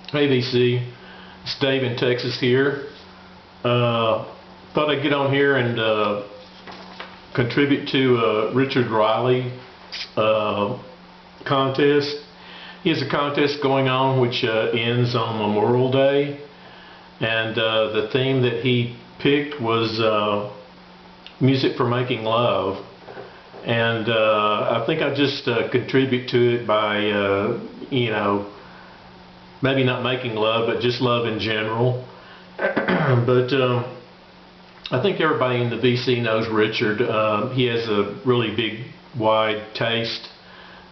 Hey VC, it's Dave in Texas here. Thought I'd get on here and contribute to Richard Riley contest. He has a contest going on which ends on Memorial Day, and the theme that he picked was music for making love. And I think I'll just contribute to it by, maybe not making love, but just love in general. But I think everybody in the VC knows Richard. He has a really big, wide taste.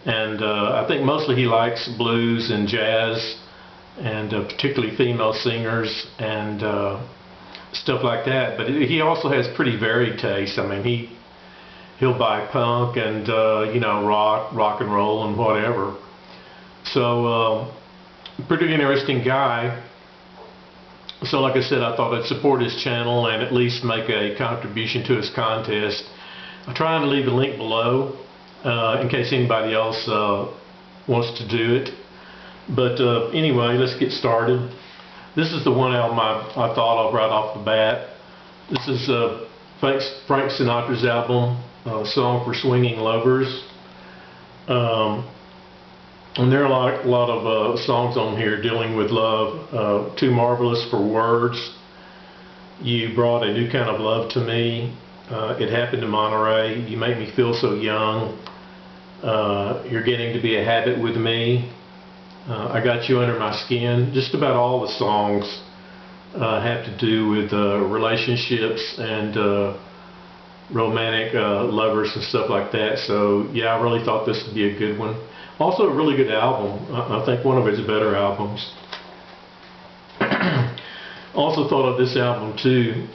And I think mostly he likes blues and jazz, and particularly female singers and stuff like that. But he also has pretty varied taste. I mean, he'll buy punk and rock and roll and whatever. So pretty interesting guy. So like I said, I thought I'd support his channel and at least make a contribution to his contest. I'll try and leave a link below in case anybody else wants to do it. But anyway, let's get started. This is the one album I thought of right off the bat. This is Frank Sinatra's album, Song for Swinging Lovers. And there are a lot of songs on here dealing with love. Too Marvelous for Words, You Brought a New Kind of Love to Me, It Happened in Monterey, You Make Me Feel So Young, You're Getting to Be a Habit with Me, I Got You Under My Skin. Just about all the songs have to do with relationships and romantic lovers and stuff like that. So yeah, I really thought this would be a good one. Also a really good album. I think one of his better albums. Also thought of this album too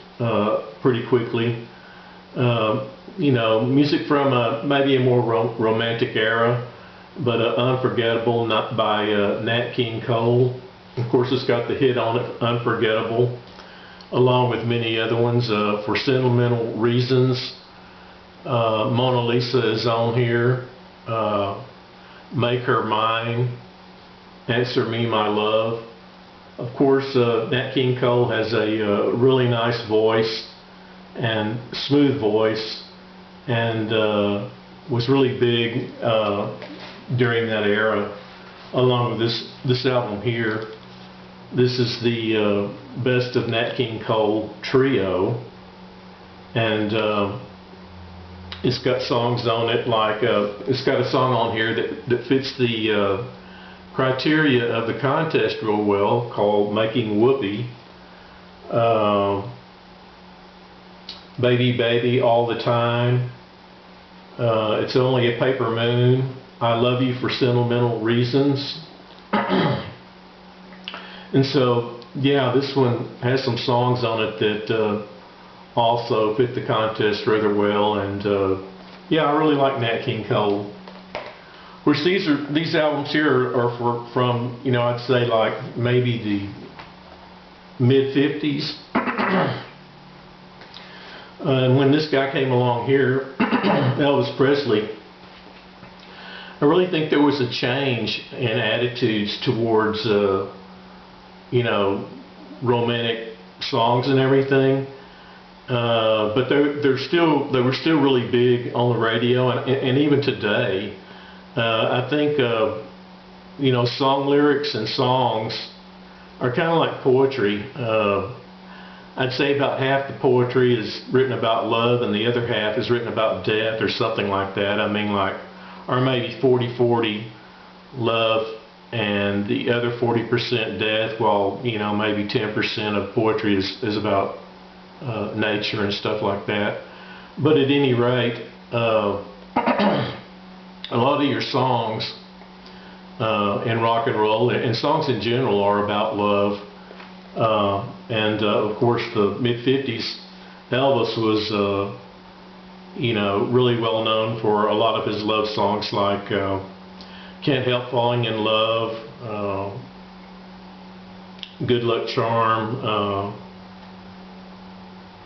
pretty quickly. Music from maybe a more romantic era, but Unforgettable, not by Nat King Cole. Of course, it's got the hit on it, Unforgettable, along with many other ones. For Sentimental Reasons, Mona Lisa is on here. Make Her Mine, Answer Me My Love. Of course, Nat King Cole has a really nice voice and smooth voice, and was really big during that era, along with this album here. This is the Best of Nat King Cole trio, and it's got songs on it like, it's got a song on here that fits the criteria of the contest real well, called Making Whoopee. Baby Baby, All the Time, It's Only a Paper Moon, I Love You for Sentimental Reasons. And so, yeah, this one has some songs on it that also fit the contest rather well, and yeah, I really like Nat King Cole. Of course, these albums here are from I'd say like maybe the mid-50s. And when this guy came along here, Elvis Presley, I really think there was a change in attitudes towards romantic songs and everything. But they were still really big on the radio, and even today, I think song lyrics and songs are kind of like poetry. I'd say about half the poetry is written about love, and the other half is written about death or something like that. I mean, or maybe 40-40 love and the other 40% death, while maybe 10% of poetry is about nature and stuff like that. But at any rate, a lot of your songs in rock and roll and songs in general are about love. And of course, the mid-50s, Elvis was really well known for a lot of his love songs, like Can't Help Falling in Love, Good Luck Charm,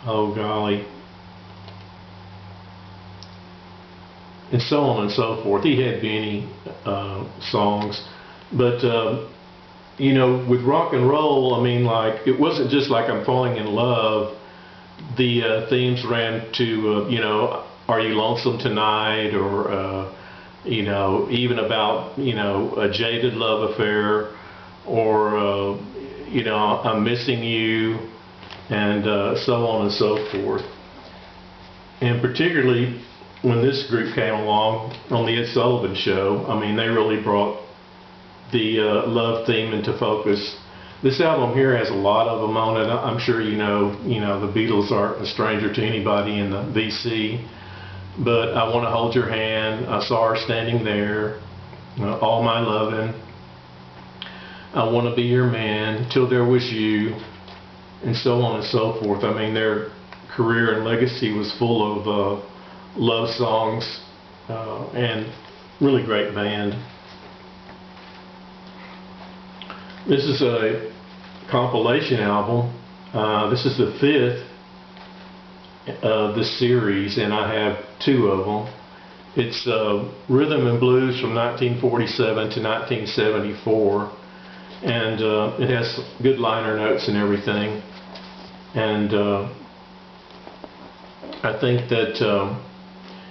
oh golly, and so on and so forth. He had many songs, but you know, with rock and roll, I mean, like, it wasn't just like I'm falling in love. The themes ran to, you know, are you lonesome tonight, or, you know, even about, you know, a jaded love affair, or, you know, I'm missing you, and so on and so forth. And particularly when this group came along on the Ed Sullivan Show, I mean, they really brought the love theme into focus. This album here has a lot of them on it. I'm sure you know the Beatles aren't a stranger to anybody in the VC, but I Want to Hold Your Hand, I Saw Her Standing There, All My Lovin', I Want to Be Your Man, Till There Was You, and so on and so forth. I mean, their career and legacy was full of love songs, and really great band. This is a compilation album. This is the 5th of this series, and I have 2 of them. It's Rhythm and Blues from 1947 to 1974, and it has good liner notes and everything. And I think that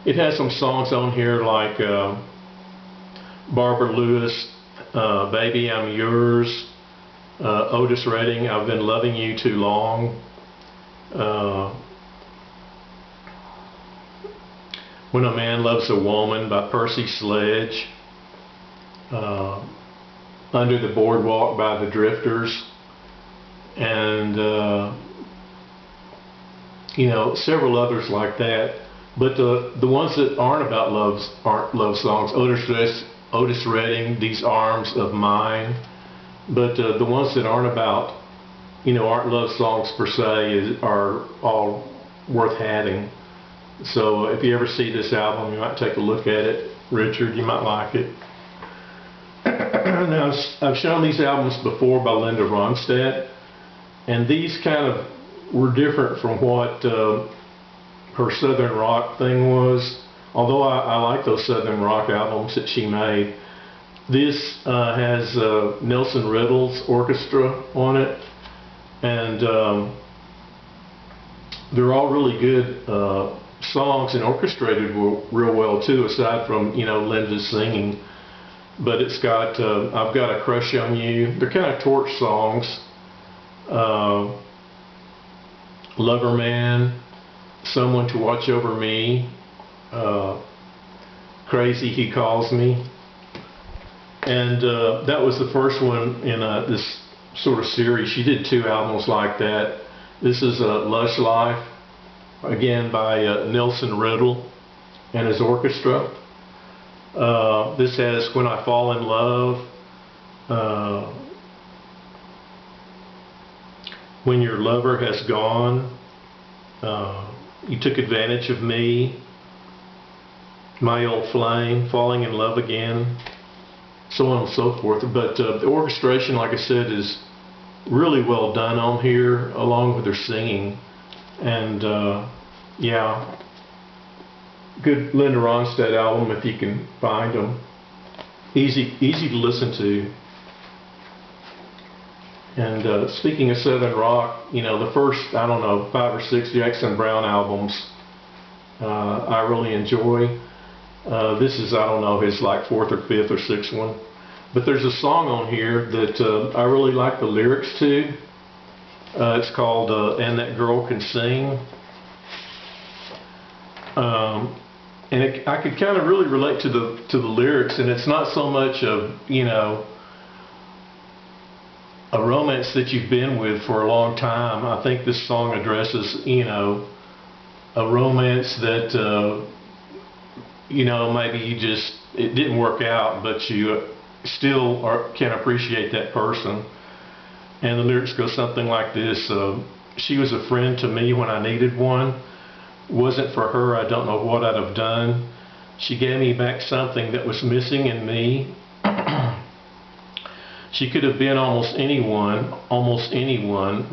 it has some songs on here like Barbara Lewis, Baby I'm Yours, Otis Redding, I've Been Loving You Too Long, When a Man Loves a Woman by Percy Sledge, Under the Boardwalk by the Drifters, and you know, several others like that. But the ones that aren't about aren't love songs. Otis Redding, These Arms of Mine. But the ones that aren't about, you know, aren't love songs per se, are all worth having. So if you ever see this album, you might take a look at it. Richard, you might like it. Now, I've shown these albums before by Linda Ronstadt, and these kind of were different from what her Southern rock thing was. Although I like those Southern rock albums that she made. This has Nelson Riddle's orchestra on it, and they're all really good songs, and orchestrated real well too, aside from, you know, Linda's singing. But it's got I've Got a Crush on You. They're kind of torch songs. Lover Man, Someone to Watch Over Me, Crazy He Calls Me. And that was the first one in this sort of series. She did 2 albums like that. This is Lush Life, again by Nelson Riddle and his orchestra. This has When I Fall in Love, When Your Lover Has Gone, You Took Advantage of Me, My Old Flame, Falling in Love Again, so on and so forth. But the orchestration, like I said, is really well done on here, along with their singing. And yeah, good Linda Ronstadt album if you can find them. Easy to listen to. And speaking of Southern rock, you know, the first, I don't know, 5 or 6 Jackson Browne albums I really enjoy. This is, I don't know, his like 4th or 5th or 6th one. But there's a song on here that I really like the lyrics to. It's called And That Girl Can Sing. And I could kind of really relate to the lyrics, and it's not so much of, you know, a romance that you've been with for a long time. I think this song addresses, you know, a romance that you know, maybe it didn't work out, but you still can appreciate that person. And the lyrics go something like this: she was a friend to me when I needed one. Wasn't for her, I don't know what I'd have done. She gave me back something that was missing in me. She could have been almost anyone,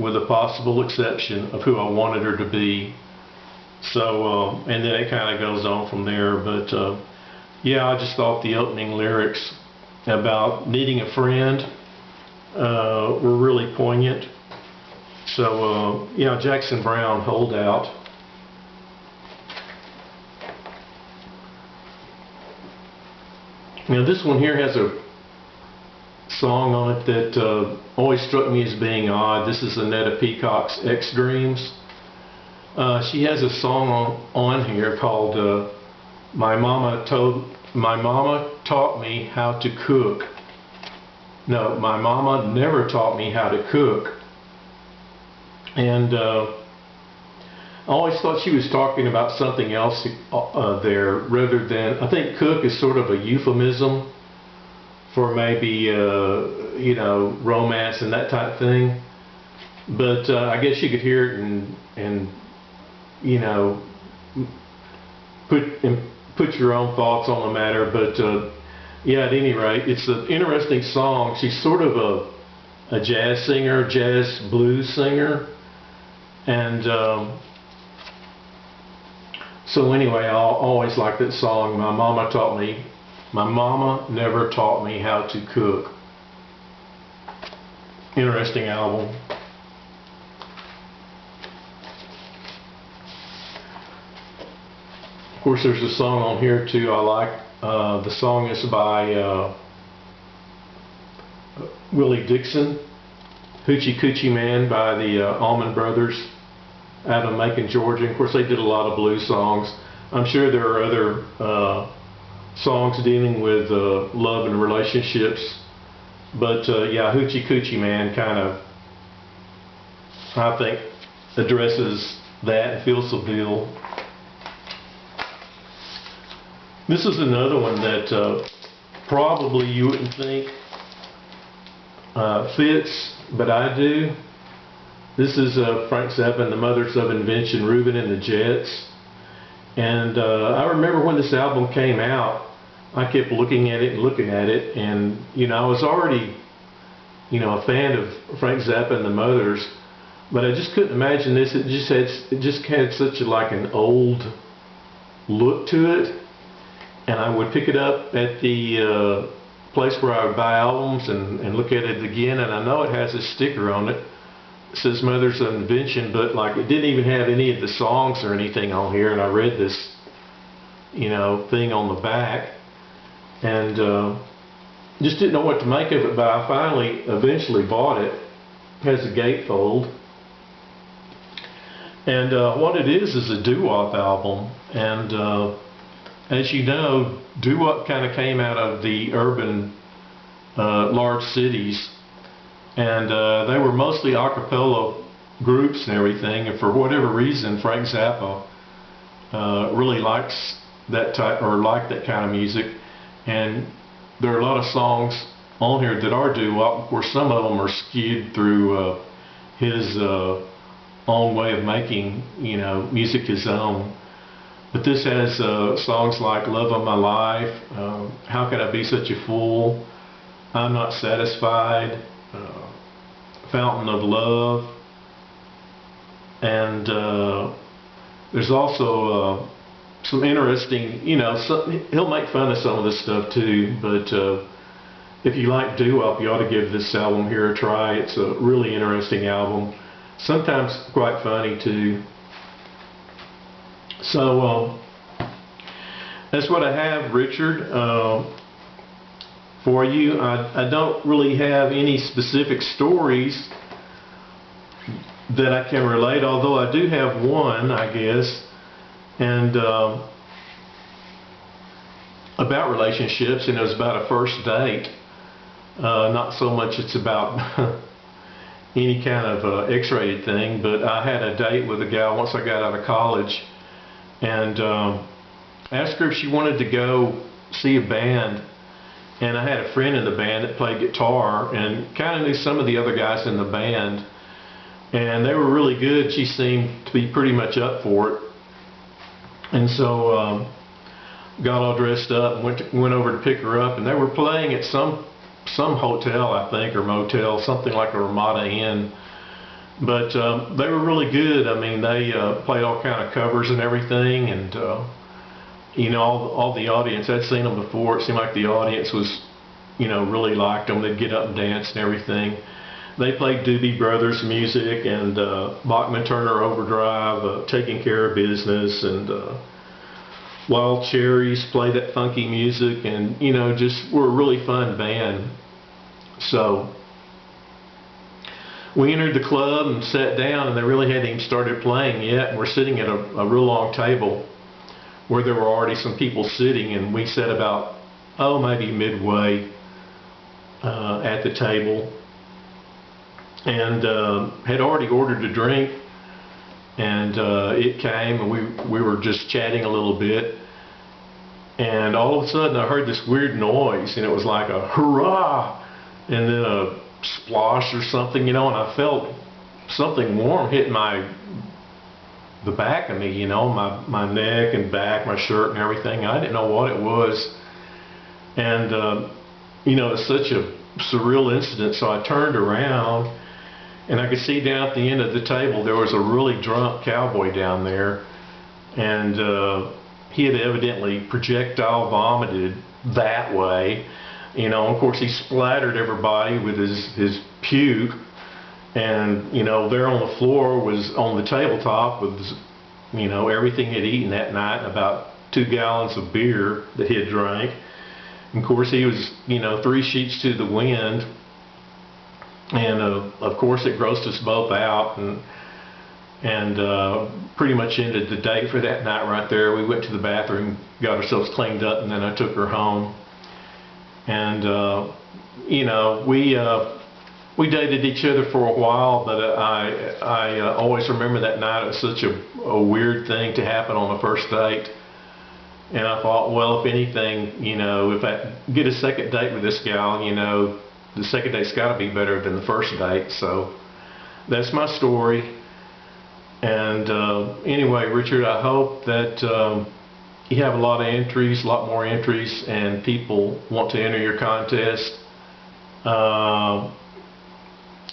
with a possible exception of who I wanted her to be. So, and then it kind of goes on from there. But yeah, I just thought the opening lyrics about needing a friend were really poignant. So, yeah, Jackson Browne, Hold Out. Now this one here has a song on it that always struck me as being odd. This is Annetta Peacock's X Dreams. She has a song on here called My Mama Taught Me How to Cook. No, my mama never taught me how to cook. And I always thought she was talking about something else there, rather than, I think cook is sort of a euphemism for maybe, you know, romance and that type of thing. But I guess you could hear it and you know, put your own thoughts on the matter. But yeah, at any rate, it's an interesting song. She's sort of a jazz singer, jazz blues singer. And so anyway, I always liked that song. My mama never taught me how to cook. Interesting album. Of course, there's a song on here too I like. The song is by Willie Dixon, Hoochie Coochie Man by the Allman Brothers out of Macon, Georgia. Of course, they did a lot of blues songs. I'm sure there are other songs dealing with love and relationships, but yeah, Hoochie Coochie Man kind of, I think, addresses that and Philseville. This is another one that probably you wouldn't think fits, but I do. This is Frank Zappa and the Mothers of Invention, Reuben and the Jets. And I remember when this album came out, I kept looking at it and looking at it, and you know, I was already, you know, a fan of Frank Zappa and the Mothers, but I just couldn't imagine this. It just had such like an old look to it. And I would pick it up at the place where I would buy albums and look at it again, and I know it has a sticker on it. It says Mothers of Invention, but like it didn't even have any of the songs or anything on here, and I read this, you know, thing on the back, and just didn't know what to make of it, but I finally, eventually bought it. It has a gatefold. And what it is a doo-wop album, and as you know, doo-wop kind of came out of the urban, large cities, and they were mostly a cappella groups and everything. And for whatever reason, Frank Zappa really likes that type, or liked that kind of music. And there are a lot of songs on here that are doo-wop. Of course, some of them are skewed through his own way of making, you know, music his own. But this has songs like Love of My Life, How Could I Be Such a Fool, I'm Not Satisfied, Fountain of Love, and there's also some interesting, you know, he'll make fun of some of this stuff too, but if you like doo-wop, you ought to give this album here a try. It's a really interesting album, sometimes quite funny too. So that's what I have, Richard, for you. I don't really have any specific stories that I can relate, although I do have one, I guess, and about relationships, and it was about a first date. Not so much it's about any kind of X-rated thing, but I had a date with a gal once I got out of college, and asked her if she wanted to go see a band. And I had a friend in the band that played guitar and kind of knew some of the other guys in the band, and they were really good. She seemed to be pretty much up for it, and so got all dressed up and went over to pick her up, and they were playing at some hotel, I think, or motel, something like a Ramada Inn. But they were really good. I mean, they played all kind of covers and everything, and you know, all the audience, I'd seen them before. It seemed like the audience was really liked them. They'd get up and dance and everything. They played Doobie Brothers music and Bachman Turner Overdrive, Taking Care of Business, and Wild Cherries played that funky music, and just were a really fun band. So we entered the club and sat down, and they really hadn't even started playing yet, and we're sitting at a real long table where there were already some people sitting, and we sat about, maybe midway at the table, and had already ordered a drink, and it came, and we were just chatting a little bit, and all of a sudden I heard this weird noise, and it was like a hurrah, and then a splosh or something, and I felt something warm hit the back of me, my neck and back, my shirt and everything. I didn't know what it was, and it's such a surreal incident. So I turned around, and I could see down at the end of the table there was a really drunk cowboy down there, and he had evidently projectile vomited that way. Of course he splattered everybody with his puke, and there on the floor was, on the tabletop, was everything he'd eaten that night, about 2 gallons of beer that he had drank. And of course he was 3 sheets to the wind, and of course it grossed us both out, and pretty much ended the day for that night right there. We went to the bathroom, got ourselves cleaned up, and then I took her home. And we dated each other for a while, but I always remember that night. It was such a weird thing to happen on the first date, and I thought, well, if anything, if I get a second date with this gal, the second date's got to be better than the first date. So that's my story. And anyway, Richard, I hope that you have a lot more entries, and people want to enter your contest.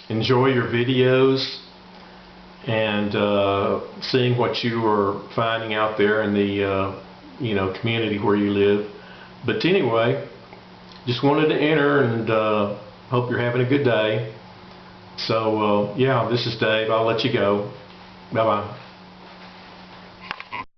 Enjoy your videos, and seeing what you are finding out there in the community where you live. But anyway, just wanted to enter, and hope you're having a good day. So yeah, this is Dave. I'll let you go. Bye bye.